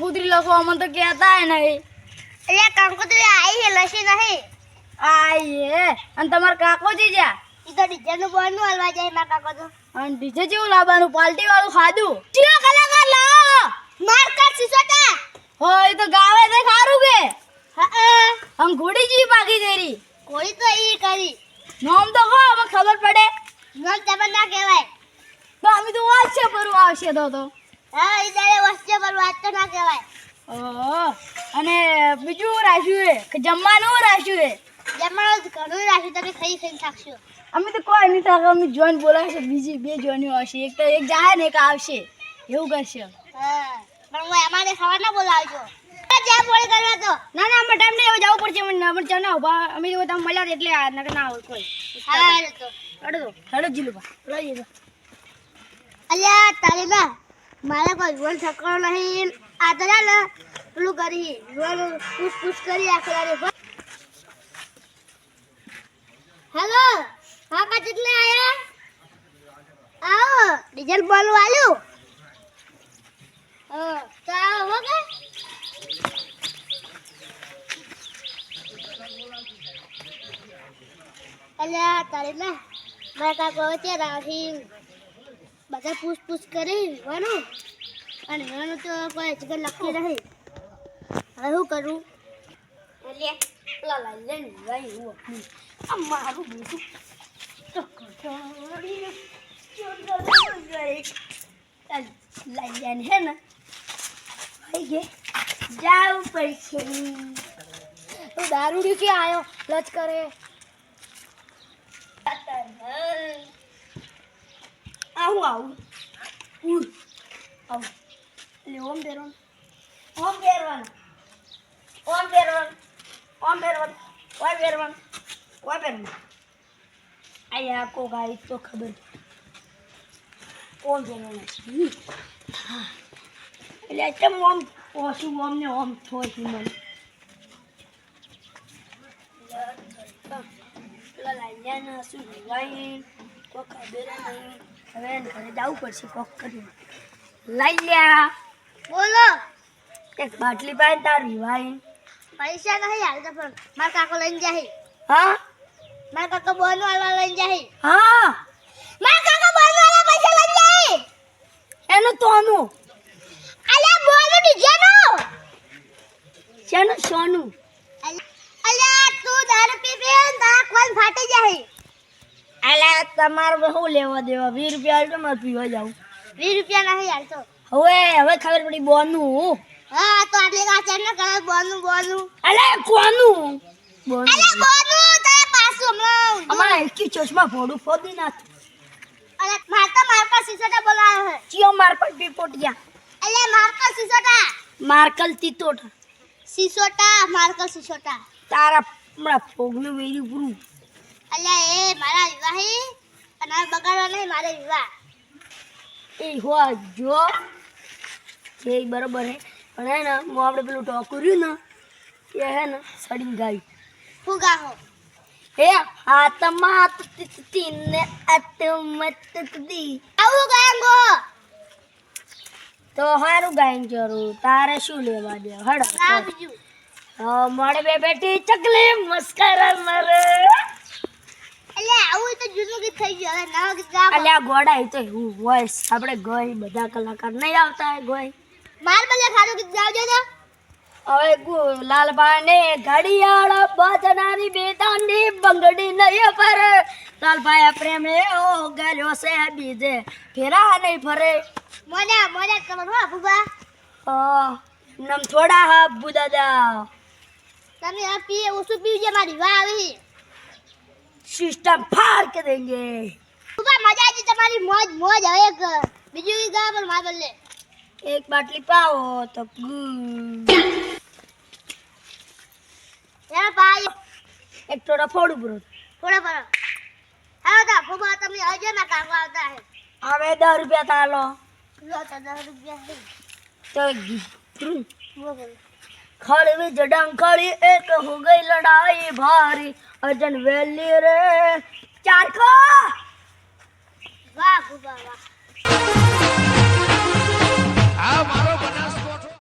કંકોત્રી લખો અમને તો કહેતા નહીં. એટલે કંકોત્રી આવી છે લસી નહીં આઈ હે અને તમારા કાકોજી જ્યાં ઈ તો ડીજેનું બોલનું હલવા જાય મારા કાકો તો અને ડીજે જેવું લાવવાનું પાર્ટી વાળું ખાધું ચિયો કલાકાર લાવો માર કર સિસોટા હોય તો ગાવે તે ખારું કે હા હમ ઘોડી જેવી પાકી દેરી કોઈ તો ઈ કરી નામ તો હો અમે ખબર પડે નામ તમને ના કહેવાય તો અમે તો વાંચશે પરવા આવશે તો હા ઈ દાડે વસ્તે પર વાત તો ના કહેવાય ઓહો અને બીજું રાખ્યું હે કે જમવાનું રાખ્યું હે જમવાનું ઘણું રાખ્યું તમે ખાઈ ખાઈ થાકશો અમે તો કોઈ નહીં થાય અમે જોઈન બોલાવશે બીજી બે જોઈનો હશે એક તો એક જાય ને એક આવશે એવું કરશે હા પણ હું અમારે ખાવા ના બોલાવજો જ્યાં બોલી કરવા તો ના ના અમે ટાઈમ નહીં જવું પડશે અમે ચાલ ના ઉભા અમે જો તમે મળ્યા એટલે આ નકર ના હોય કોઈ હા તો હડો જીલુબા લઈ જજો અલ્યા તારી ના મારે કોઈ રોલ ઠકરો નહીં આ તો ને પેલું કરી રોલ પૂછ કરી આખરે હેલો હા કા કેટલે આયા આવો ડીઝલ બોલ વાલ્યું તો આવો કે અલ્યા તારે ના મારા કાકો વચ્ચે રાખી બધા પૂછ કરી વાનું અને વાનું તો કોઈ જગ્યા લખી રહી હવે શું કરું એટલે પેલા લઈ લે ને લઈ હું આ મારું બીજું તો કટોરી લઈ જાય હે ને ભાઈ ગે જાવ પડશે તો દારૂડી કે આયો લચ કરે આવું એટલે ઓમ પહેરવાનું આયા કો ગાઈ તો ખબર ઓમ પહેરવાનું એટલે કેમ ઓમ ઓછું ઓમ ને ઓમ થોડું મને પેલા લાઈના શું લેવાય તો ખબર નહીં હવે ઘરે જવું પડશે કોક કરી લઈ લ્યા બોલો એક બાટલી પાય તાર વિવાય પૈસા નહીં હાલતા પણ મારા કાકો લઈને જાય હા મારા કાકો બોન વાળા લઈને જાય હા મારા કાકો બોન વાળા પૈસા લઈને જાય એનું તોનું અલ્યા બોલું ડીજેનું શેનું સોનું અલ્યા તું દારૂ પી પી તારા કોણ ફાટી જાય અલ્યા તમારે શું લેવા દેવા 20 રૂપિયા તો મારે પીવા જાવ 20 રૂપિયા નહીં હાલતો હવે ખબર પડી બોનું હા તો આટલી કાચર ને કરે બોનું અલ્યા કોનું બોનું અલ્યા બોનું તે પાછું હમણાં અમારા એકી ચશ્મા ફોડું ફોડી નાખ અલ્યા મારકા સિસોટા બોલાયો હે ચિયો માર પર પીપોટિયા અલ્યા મારકા સિસોટા માર્કલ તીતોટ મારકા સિસોટા તારા હમણાં ફોગનું વેર્યું પૂરું અલ્યા એ મારા વિવાહી અને બગાડવા નહીં મારે વિવાહ એ હો જો જે બરોબર હે પણ હે ને હું આપણે પેલું ટોકર્યું ને એ હે ને સડી ગાયું ફુગા હો હે હાથમાં તીને અતમતદી આવું ગાયંગો તો હારું ગાયન જરૂર તારે શું લેવા દે ના હડ બીજું મળે બે બેટી ચકલી મસ્કરા મરે અલ્યા આવું તો જૂનું ગીત થઈ ગયું હવે નવા ગીત ગાવો અલ્યા ગોડા એ તો એવું હોય આપણે ગઈ બધા કલાકાર નહીં આવતા ગઈ માર બલે ખારું ગીત ગાવજો તો હવે લાલબા ને ઘડિયાળ બજનારી બેદાની બંગડી નહીં પર લાલભાઈ પ્રેમ એવો ગયો છે બીજે ફેરા નહીં ફરે મોને ખબર હો ફુગા નમ થોડા હા દાદા તમે આ પીએ ઓછું પીવજે મારી વાહ આવી સિસ્ટમ ફાડ કે દેંગે ફુગા મજા આવી તમારી મોજ હવે એક બીજું ગીત ગાવ પણ માર બલે એક બાટલી પાવો તો યાર ભાઈ એક થોડા ફોડું બ્રો થોડા પર હા દા ફુગા તમે આવજો ના કાકો આવતા હે હવે 10 રૂપિયા તાલો લો તો 10 રૂપિયા હે તો બોલ खड़वी जडंग खड़ी एक हो गई लड़ाई भारी अर्जन वेली रे चार को વાહ ફુગા વાહ